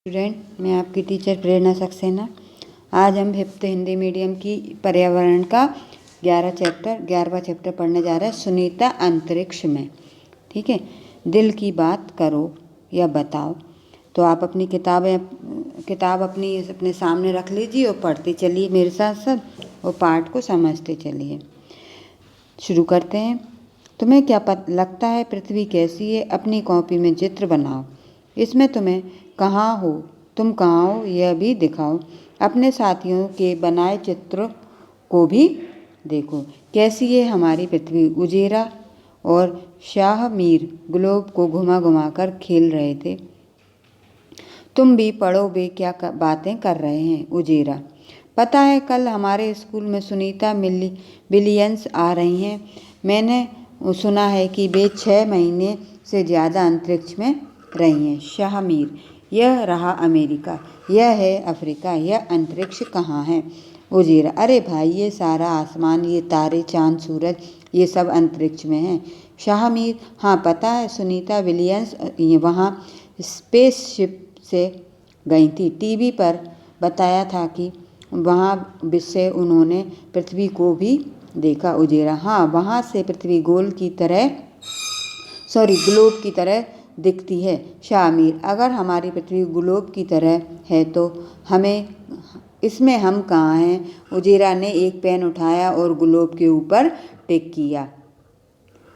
Student, मैं आपकी teacher प्रेरणा सक्सेना। आज हम 5th हिंदी मीडियम की पर्यावरण का 11वां चैप्टर पढ़ने जा रहे हैं। सुनीता अंतरिक्ष में। ठीक है, दिल की बात करो या बताओ। तो आप अपनी किताब अपने सामने रख लीजिए और पढ़ते चलिए मेरे साथ साथ, और पाठ को समझते चलिए। शुरू करते हैं। तुम्हें क्या लगता है पृथ्वी कैसी है? अपनी कॉपी में चित्र बनाओ। इसमें तुम कहाँ हो यह भी दिखाओ। अपने साथियों के बनाए चित्र को भी देखो। कैसी है हमारी पृथ्वी? उजेरा और शाहमीर ग्लोब को घुमा घुमा कर खेल रहे थे। तुम भी पढ़ो, वे क्या बातें कर रहे हैं। उजेरा: पता है कल हमारे स्कूल में सुनीता विलियम्स आ रही हैं। मैंने सुना है कि वे 6 महीने से ज़्यादा अंतरिक्ष में रही हैं। शाहमीर: यह रहा अमेरिका, यह है अफ्रीका, यह अंतरिक्ष कहाँ है? उजेरा: अरे भाई, ये सारा आसमान, ये तारे, चांद, सूरज, ये सब अंतरिक्ष में हैं। शाहमीर: हाँ पता है, सुनीता विलियम्स वहाँ स्पेसशिप से गई थी। टीवी पर बताया था कि वहाँ से उन्होंने पृथ्वी को भी देखा। उजेरा: हाँ, वहाँ से पृथ्वी ग्लोब की तरह दिखती है। शाहमीर: अगर हमारी पृथ्वी ग्लोब की तरह है तो इसमें हम कहाँ हैं? उजेरा ने एक पेन उठाया और ग्लोब के ऊपर टिक किया।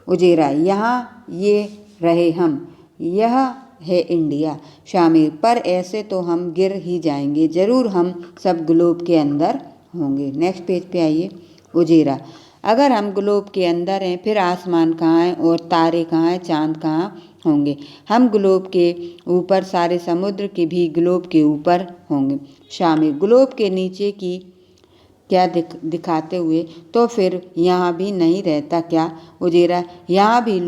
उजेरा: यहाँ ये रहे हम, यह है इंडिया। शाहमीर: पर ऐसे तो हम गिर ही जाएंगे। जरूर हम सब ग्लोब के अंदर होंगे। नेक्स्ट पेज पे आइए। उजेरा: अगर हम ग्लोब के अंदर हैं, फिर आसमान कहाँ है और तारे कहाँ हैं, चांद कहाँ होंगे? हम ग्लोब के ऊपर, सारे समुद्र के भी ग्लोब के ऊपर होंगे। शाहमीर: ग्लोब के नीचे की क्या दिखाते हुए, तो फिर यहाँ भी नहीं रहता क्या? उजेरा: यहाँ भी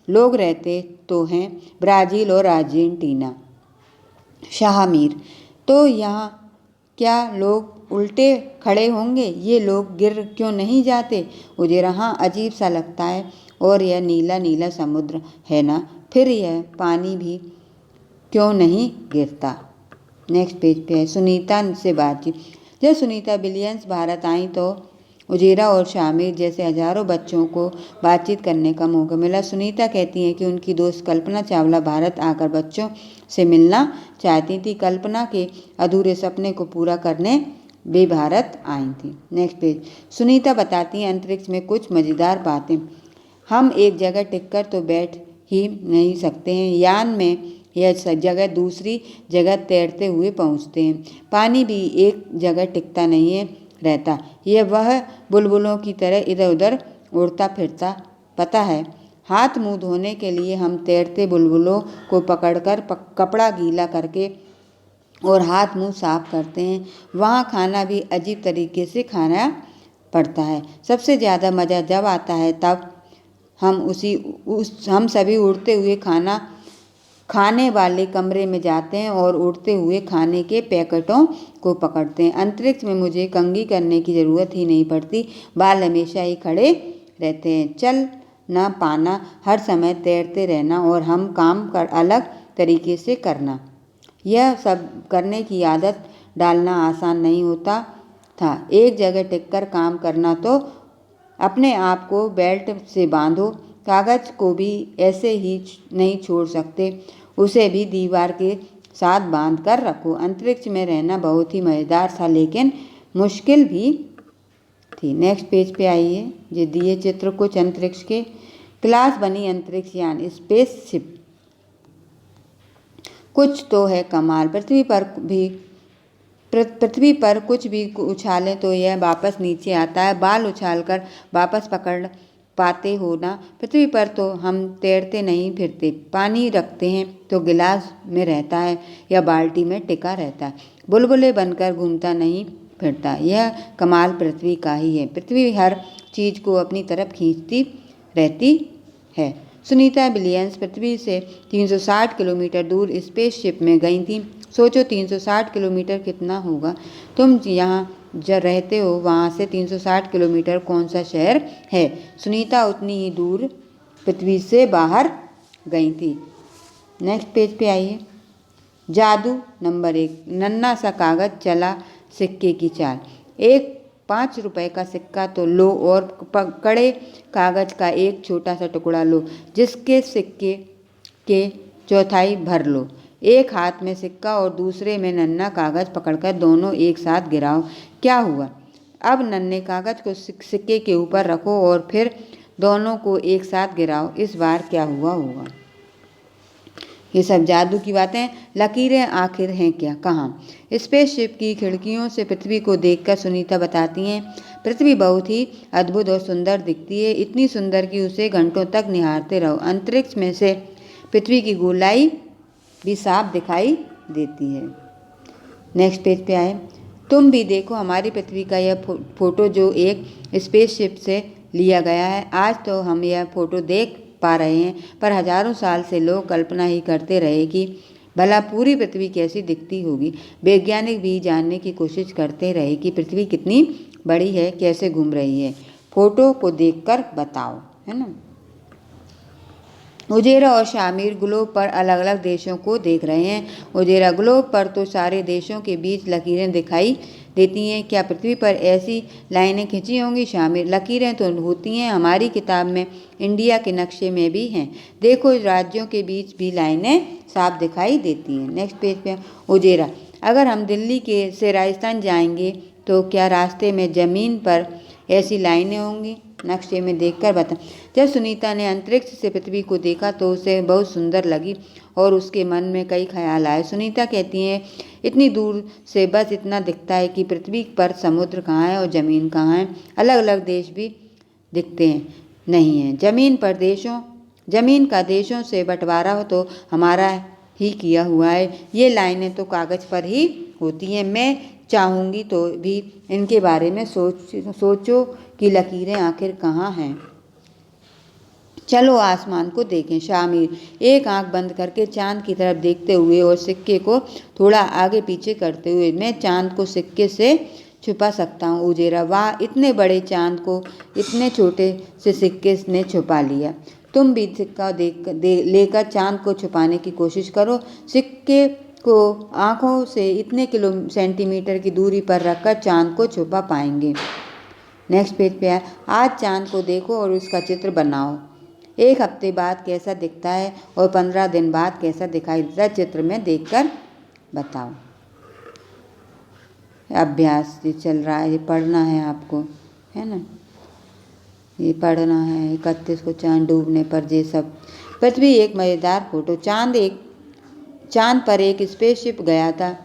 लोग रहते तो हैं, ब्राज़ील और अर्जेंटीना। शाहमीर: तो यहाँ क्या लोग उल्टे खड़े होंगे? ये लोग गिर क्यों नहीं जाते? उजेरा: हाँ, अजीब सा लगता है। और यह नीला नीला समुद्र है ना, फिर यह पानी भी क्यों नहीं गिरता? नेक्स्ट पेज पे है सुनीता से बातचीत। जब सुनीता विलियम्स भारत आई तो उजेरा और शाहमीर जैसे हजारों बच्चों को बातचीत करने का मौका मिला। सुनीता कहती हैं कि उनकी दोस्त कल्पना चावला भारत आकर बच्चों से मिलना चाहती थी। कल्पना के अधूरे सपने को पूरा करने वे भारत आई थी। Next page. सुनीता बताती हैं अंतरिक्ष में कुछ मज़ेदार बातें। हम एक जगह टिककर तो बैठ ही नहीं सकते हैं। यान में यह जगह दूसरी जगह तैरते हुए पहुंचते हैं। पानी भी एक जगह टिकता नहीं रहता, वह बुलबुलों की तरह इधर उधर उड़ता फिरता। पता है, हाथ मुंह धोने के लिए हम तैरते बुलबुलों को पकड़कर कपड़ा गीला करके और हाथ मुंह साफ करते हैं। वहाँ खाना भी अजीब तरीके से खाना पड़ता है। सबसे ज़्यादा मज़ा जब आता है तब हम सभी उड़ते हुए खाने वाले कमरे में जाते हैं और उड़ते हुए खाने के पैकेटों को पकड़ते हैं। अंतरिक्ष में मुझे कंघी करने की ज़रूरत ही नहीं पड़ती, बाल हमेशा ही खड़े रहते हैं। चल ना पाना, हर समय तैरते रहना और हम काम अलग तरीके से करना, यह सब करने की आदत डालना आसान नहीं होता था। एक जगह टिककर काम करना तो अपने आप को बेल्ट से बांधो। कागज़ को भी ऐसे ही नहीं छोड़ सकते, उसे भी दीवार के साथ बांध कर रखो। अंतरिक्ष में रहना बहुत ही मज़ेदार था, लेकिन मुश्किल भी थी। नेक्स्ट पेज पे आइए। ये दिए चित्र कुछ अंतरिक्ष के। क्लास बनी अंतरिक्ष यान, स्पेसशिप। कुछ तो है कमाल। पृथ्वी पर कुछ भी उछालें तो यह वापस नीचे आता है। बाल उछालकर वापस पकड़ पाते हो ना? पृथ्वी पर तो हम तैरते नहीं फिरते, पानी रखते हैं तो गिलास में रहता है या बाल्टी में टिका रहता है, बुलबुले बनकर घूमता नहीं फिरता। यह कमाल पृथ्वी का ही है। पृथ्वी हर चीज़ को अपनी तरफ खींचती रहती है। सुनीता विलियम्स पृथ्वी से 360 किलोमीटर दूर स्पेसशिप में गई थी। सोचो 360 किलोमीटर कितना होगा? तुम यहाँ जब रहते हो वहाँ से 360 किलोमीटर कौन सा शहर है? सुनीता उतनी ही दूर पृथ्वी से बाहर गई थी। नेक्स्ट पेज पे आइए। जादू नंबर 1, नन्हा सा कागज चला सिक्के की चाल। एक 5 रुपए का सिक्का तो लो और कड़े कागज का एक छोटा सा टुकड़ा लो, जिसके सिक्के के चौथाई भर लो। एक हाथ में सिक्का और दूसरे में नन्हा कागज पकड़कर दोनों एक साथ गिराओ। क्या हुआ? अब नन्हे कागज को सिक्के के ऊपर रखो और फिर दोनों को एक साथ गिराओ। इस बार क्या हुआ होगा? ये सब जादू की बातें। लकीरें आखिर हैं क्या, कहाँ? स्पेसशिप की खिड़कियों से पृथ्वी को देखकर सुनीता बताती हैं, पृथ्वी बहुत ही अद्भुत और सुंदर दिखती है, इतनी सुंदर कि उसे घंटों तक निहारते रहो। अंतरिक्ष में से पृथ्वी की गोलाई भी साफ दिखाई देती है। नेक्स्ट पेज पे आए। तुम भी देखो हमारी पृथ्वी का यह फोटो जो एक स्पेसशिप से लिया गया है। आज तो हम यह फोटो देख पा रहे हैं, पर हजारों साल से लोग कल्पना ही करते रहे कि भला पूरी पृथ्वी कैसी दिखती होगी। वैज्ञानिक भी जानने की कोशिश करते रहे कि पृथ्वी कितनी बड़ी है, कैसे घूम रही है। फोटो को देखकर बताओ, है ना। उजेरा और शामिर ग्लोब पर अलग अलग देशों को देख रहे हैं। उजेरा ग्लोब पर तो सारे देशों के बीच लकीरें दिखाई देती हैं। क्या पृथ्वी पर ऐसी लाइनें खिंची होंगी? शामिर, लकीरें तो होती हैं, हमारी किताब में इंडिया के नक्शे में भी हैं। देखो राज्यों के बीच भी लाइनें साफ दिखाई देती हैं। नेक्स्ट पेज पे उजेरा, अगर हम दिल्ली के से राजस्थान जाएंगे तो क्या रास्ते में जमीन पर ऐसी लाइनें होंगी? नक्शे में देखकर बता। जब सुनीता ने अंतरिक्ष से पृथ्वी को देखा तो उसे बहुत सुंदर लगी और उसके मन में कई ख्याल आए। सुनीता कहती हैं, इतनी दूर से बस इतना दिखता है कि पृथ्वी पर समुद्र कहाँ है और ज़मीन कहाँ है। अलग अलग देश भी दिखते हैं, नहीं है। ज़मीन का देशों से बंटवारा हो तो हमारा ही किया हुआ है। ये लाइनें तो कागज़ पर ही होती हैं। मैं चाहूँगी तो भी इनके बारे में सोचो कि लकीरें आखिर कहाँ हैं। चलो आसमान को देखें। शामिर, एक आंख बंद करके चांद की तरफ देखते हुए और सिक्के को थोड़ा आगे पीछे करते हुए, मैं चांद को सिक्के से छुपा सकता हूँ। उजेरा, वाह, इतने बड़े चांद को इतने छोटे से सिक्के ने छुपा लिया। तुम भी सिक्का लेकर चांद को छुपाने की कोशिश करो। सिक्के को आँखों से इतने सेंटीमीटर की दूरी पर रखकर चांद को छुपा पाएंगे। नेक्स्ट पेज पे है। आज चांद को देखो और उसका चित्र बनाओ। 1 हफ्ते बाद कैसा दिखता है और 15 दिन बाद कैसा दिखाई देता है, चित्र में देखकर बताओ। अभ्यास ये चल रहा है, ये पढ़ना है आपको, है ना। ये पढ़ना है। 31 को चांद डूबने पर ये सब। पृथ्वी एक मज़ेदार फोटो। चांद पर एक स्पेसशिप गया था।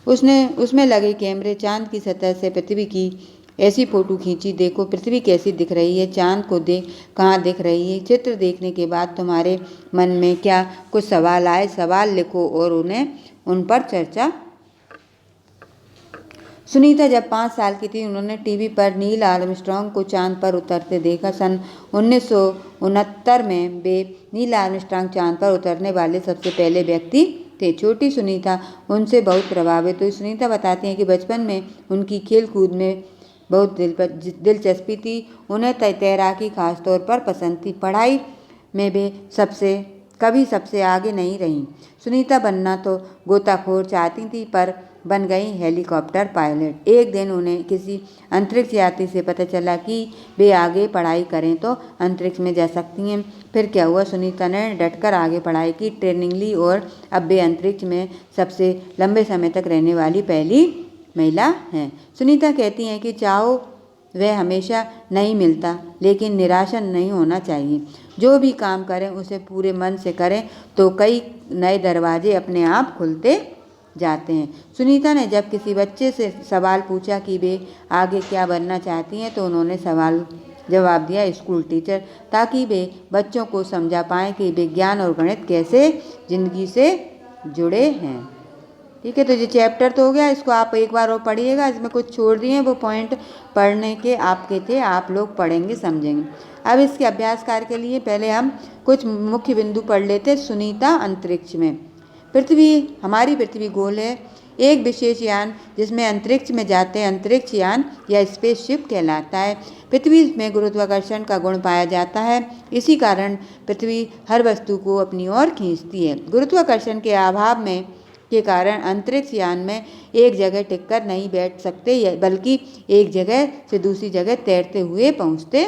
उसमें लगे कैमरे चांद की सतह से पृथ्वी की ऐसी फोटो खींची। देखो पृथ्वी कैसी दिख रही है, चांद को कहाँ दिख रही है। चित्र देखने के बाद तुम्हारे मन में क्या कुछ सवाल आए? सवाल लिखो और उन पर चर्चा। सुनीता जब 5 साल की थी, उन्होंने टीवी पर नील आर्मस्ट्रांग को चांद पर उतरते देखा। सन 1969 में वे नील आर्मस्ट्रांग चांद पर उतरने वाले सबसे पहले व्यक्ति थे। छोटी सुनीता उनसे बहुत प्रभावित हुई। सुनीता बताती हैं कि बचपन में उनकी खेल कूद में बहुत दिलचस्पी थी। उन्हें तैराकी खासतौर पर पसंद थी। पढ़ाई में वे कभी सबसे आगे नहीं रहीं। सुनीता बनना तो गोताखोर चाहती थी, पर बन गई हेलीकॉप्टर पायलट। एक दिन उन्हें किसी अंतरिक्ष यात्री से पता चला कि वे आगे पढ़ाई करें तो अंतरिक्ष में जा सकती हैं। फिर क्या हुआ? सुनीता ने डटकर आगे पढ़ाई की, ट्रेनिंग ली और अब वे अंतरिक्ष में सबसे लंबे समय तक रहने वाली पहली महिला हैं। सुनीता कहती हैं कि चाहो वह हमेशा नहीं मिलता, लेकिन निराशा नहीं होना चाहिए। जो भी काम करें उसे पूरे मन से करें तो कई नए दरवाजे अपने आप खुलते जाते हैं। सुनीता ने जब किसी बच्चे से सवाल पूछा कि वे आगे क्या बनना चाहती हैं, तो उन्होंने जवाब दिया, स्कूल टीचर, ताकि वे बच्चों को समझा पाएँ कि विज्ञान और गणित कैसे जिंदगी से जुड़े हैं। ठीक है, तो ये चैप्टर तो हो गया। इसको आप एक बार और पढ़िएगा। इसमें कुछ छोड़ दिए, वो पॉइंट पढ़ने के आपके थे, आप लोग पढ़ेंगे समझेंगे। अब इसके अभ्यास कार्य के लिए पहले हम कुछ मुख्य बिंदु पढ़ लेते। सुनीता अंतरिक्ष में। हमारी पृथ्वी गोल है, एक विशेष यान जिसमें अंतरिक्ष में जाते हैं अंतरिक्ष यान या स्पेसशिप कहलाता है। पृथ्वी में गुरुत्वाकर्षण का गुण पाया जाता है, इसी कारण पृथ्वी हर वस्तु को अपनी ओर खींचती है। गुरुत्वाकर्षण के अभाव में के कारण अंतरिक्ष यान में एक जगह टिककर नहीं बैठ सकते, बल्कि एक जगह से दूसरी जगह तैरते हुए पहुंचते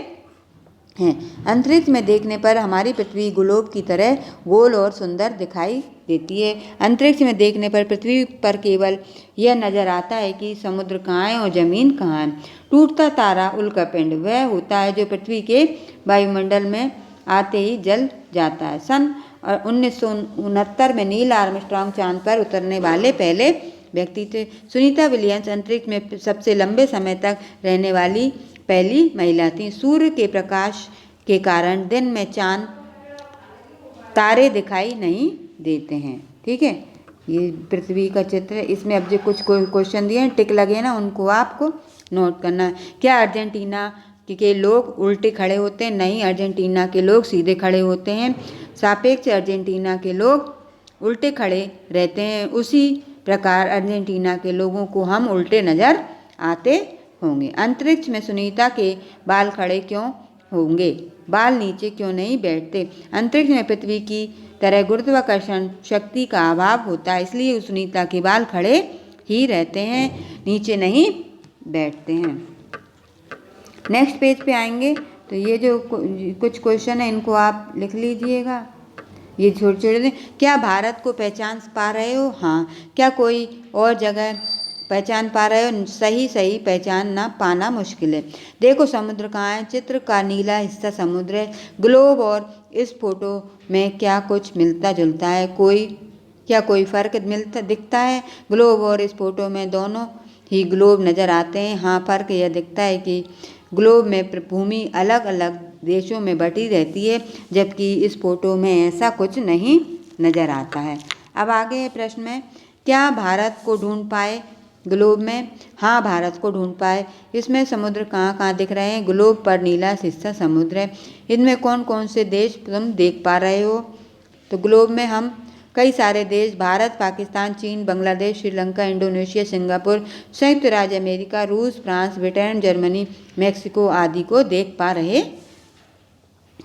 हैं। अंतरिक्ष में देखने पर हमारी पृथ्वी ग्लोब की तरह गोल और सुंदर दिखाई देती है। अंतरिक्ष में देखने पर पृथ्वी पर केवल यह नजर आता है कि समुद्र कहाँ है और जमीन कहाँ है। टूटता तारा उल्कापिंड वह होता है जो पृथ्वी के वायुमंडल में आते ही जल जाता है। सन 1969 में नील आर्मस्ट्रांग चांद पर उतरने वाले पहले व्यक्ति थे। सुनीता विलियम्स अंतरिक्ष में सबसे लंबे समय तक रहने वाली पहली महिला थी। सूर्य के प्रकाश के कारण दिन में चांद तारे दिखाई नहीं देते हैं। ठीक है, ये पृथ्वी का चित्र है। इसमें अब जो कुछ क्वेश्चन दिए हैं टिक लगे ना, उनको आपको नोट करना है। क्या अर्जेंटीना के लोग उल्टे खड़े होते हैं? नहीं, अर्जेंटीना के लोग सीधे खड़े होते हैं। सापेक्ष अर्जेंटीना के लोग उल्टे खड़े रहते हैं, उसी प्रकार अर्जेंटीना के लोगों को हम उल्टे नजर आते होंगे। अंतरिक्ष में सुनीता के बाल खड़े क्यों होंगे? बाल नीचे क्यों नहीं बैठते? अंतरिक्ष में पृथ्वी की तरह गुरुत्वाकर्षण शक्ति का अभाव होता है, इसलिए सुनीता के बाल खड़े ही रहते हैं, नीचे नहीं बैठते हैं। नेक्स्ट पेज पे आएंगे तो ये जो कुछ क्वेश्चन है इनको आप लिख लीजिएगा। ये छोटे छोटे, क्या भारत को पहचान पा रहे हो? हाँ। क्या कोई और जगह पहचान पा रहे हो? सही पहचान ना पाना मुश्किल है। देखो समुद्र कहाँ है? चित्र का नीला हिस्सा समुद्र है। ग्लोब और इस फोटो में क्या कुछ मिलता जुलता है? क्या कोई फर्क दिखता है? ग्लोब और इस फोटो में दोनों ही ग्लोब नज़र आते हैं। हाँ, फर्क यह दिखता है कि ग्लोब में भूमि अलग अलग देशों में बटी रहती है, जबकि इस फोटो में ऐसा कुछ नहीं नज़र आता है। अब आगे प्रश्न में, क्या भारत को ढूंढ पाए ग्लोब में? हाँ, भारत को ढूंढ पाए। इसमें समुद्र कहाँ कहाँ दिख रहे हैं? ग्लोब पर नीला हिस्सा समुद्र है। इनमें कौन कौन से देश तुम देख पा रहे हो? तो ग्लोब में हम कई सारे देश, भारत, पाकिस्तान, चीन, बांग्लादेश, श्रीलंका, इंडोनेशिया, सिंगापुर, संयुक्त राज्य अमेरिका, रूस, फ्रांस, ब्रिटेन, जर्मनी, मैक्सिको आदि को देख पा रहे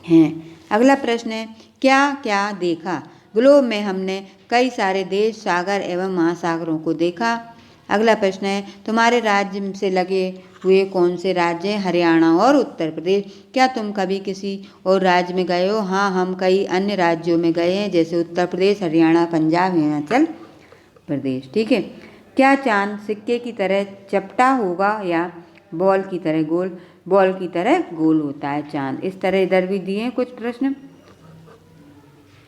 हैं। अगला प्रश्न है, क्या क्या देखा? ग्लोब में हमने कई सारे देश, सागर एवं महासागरों को देखा। अगला प्रश्न है, तुम्हारे राज्य से लगे हुए कौन से राज्य हैं? हरियाणा और उत्तर प्रदेश। क्या तुम कभी किसी और राज्य में गए हो? हाँ, हम कई अन्य राज्यों में गए हैं, जैसे उत्तर प्रदेश, हरियाणा, पंजाब, हिमाचल प्रदेश। ठीक है। क्या चांद सिक्के की तरह चपटा होगा या बॉल की तरह गोल? बॉल की तरह गोल होता है चांद। इस तरह इधर भी दिए हैं कुछ प्रश्न।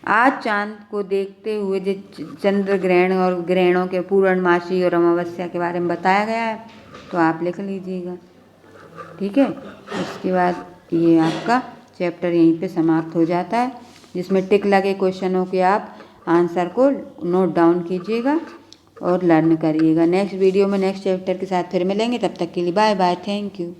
आज चांद को देखते हुए जो चंद्र ग्रहण और ग्रहणों के पूर्णमासी और अमावस्या के बारे में बताया गया है, तो आप लिख लीजिएगा। ठीक है, उसके बाद ये आपका चैप्टर यहीं पे समाप्त हो जाता है, जिसमें टिक लगे क्वेश्चनों के आप आंसर को नोट डाउन कीजिएगा और लर्न करिएगा। नेक्स्ट वीडियो में नेक्स्ट चैप्टर के साथ फिर मिलेंगे, तब तक के लिए बाय बाय, थैंक यू।